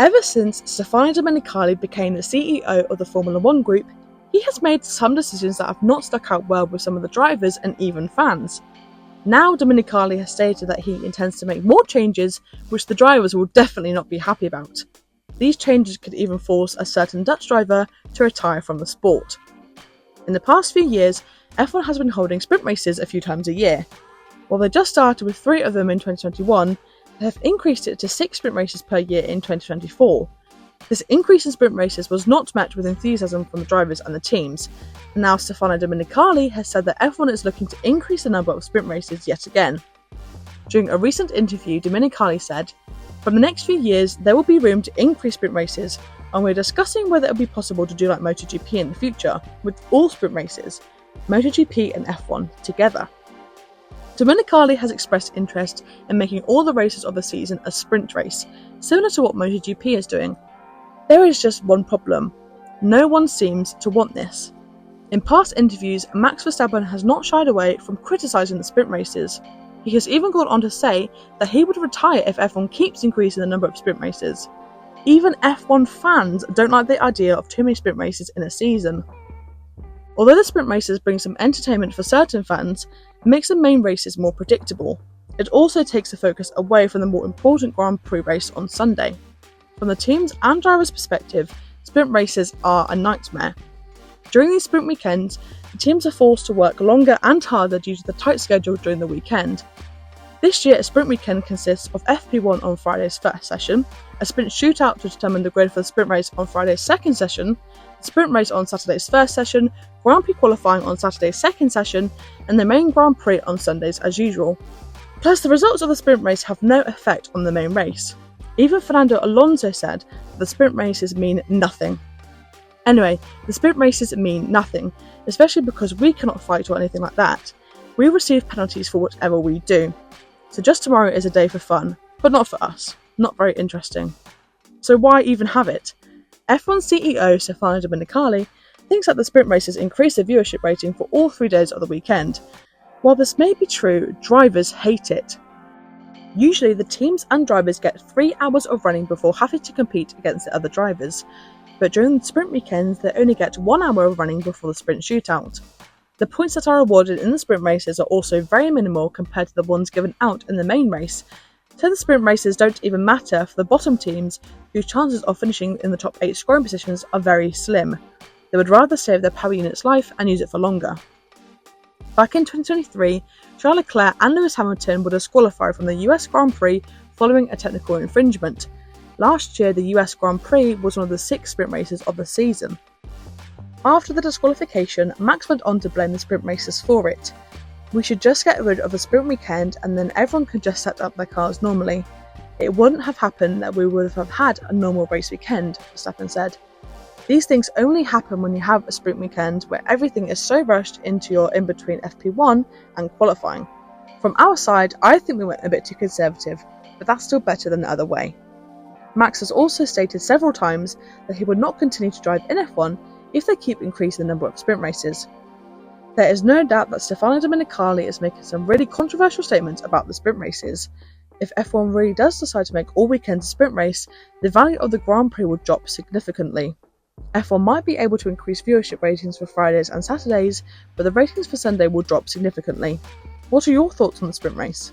Ever since Stefano Domenicali became the CEO of the Formula One group, he has made some decisions that have not stuck out well with some of the drivers and even fans. Now Domenicali has stated that he intends to make more changes, which the drivers will definitely not be happy about. These changes could even force a certain Dutch driver to retire from the sport. In the past few years, F1 has been holding sprint races a few times a year. While they just started with 3 of them in 2021, they have increased it to 6 sprint races per year in 2024. This increase in sprint races was not met with enthusiasm from the drivers and the teams, and now Stefano Domenicali has said that F1 is looking to increase the number of sprint races yet again. During a recent interview, Domenicali said, "From the next few years, there will be room to increase sprint races, and we're discussing whether it will be possible to do like MotoGP in the future, with all sprint races, MotoGP and F1 together." Domenicali has expressed interest in making all the races of the season a sprint race, similar to what MotoGP is doing. There is just one problem. No one seems to want this. In past interviews, Max Verstappen has not shied away from criticising the sprint races. He has even gone on to say that he would retire if F1 keeps increasing the number of sprint races. Even F1 fans don't like the idea of too many sprint races in a season. Although the sprint races bring some entertainment for certain fans, it makes the main races more predictable. It also takes the focus away from the more important Grand Prix race on Sunday. From the teams' and drivers' perspective, sprint races are a nightmare. During these sprint weekends, the teams are forced to work longer and harder due to the tight schedule during the weekend. This year, a sprint weekend consists of FP1 on Friday's first session, a sprint shootout to determine the grade for the sprint race on Friday's second session, the sprint race on Saturday's first session, Grand Prix qualifying on Saturday's second session, and the main Grand Prix on Sundays as usual. Plus, the results of the sprint race have no effect on the main race. Even Fernando Alonso said that the sprint races mean nothing. Anyway, the sprint races mean nothing, especially because we cannot fight or anything like that. We receive penalties for whatever we do. So just tomorrow is a day for fun, but not for us. Not very interesting. So why even have it? F1 CEO Stefano Domenicali thinks that the sprint races increase the viewership rating for all 3 days of the weekend. While this may be true, drivers hate it. Usually the teams and drivers get 3 hours of running before having to compete against the other drivers, but during the sprint weekends they only get 1 hour of running before the sprint shootout. The points that are awarded in the sprint races are also very minimal compared to the ones given out in the main race, so the sprint races don't even matter for the bottom teams, whose chances of finishing in the top 8 scoring positions are very slim. They would rather save their power unit's life and use it for longer. Back in 2023, Charles Leclerc and Lewis Hamilton would disqualify from the US Grand Prix following a technical infringement. Last year, the US Grand Prix was one of the 6 sprint races of the season. After the disqualification, Max went on to blame the sprint races for it. "We should just get rid of the sprint weekend and then everyone could just set up their cars normally. It wouldn't have happened that we would have had a normal race weekend," Verstappen said. "These things only happen when you have a sprint weekend where everything is so rushed into your in-between FP1 and qualifying. From our side, I think we went a bit too conservative, but that's still better than the other way." Max has also stated several times that he would not continue to drive in F1 if they keep increasing the number of sprint races. There is no doubt that Stefano Domenicali is making some really controversial statements about the sprint races. If F1 really does decide to make all weekends a sprint race, the value of the Grand Prix will drop significantly. F1 might be able to increase viewership ratings for Fridays and Saturdays, but the ratings for Sunday will drop significantly. What are your thoughts on the sprint race?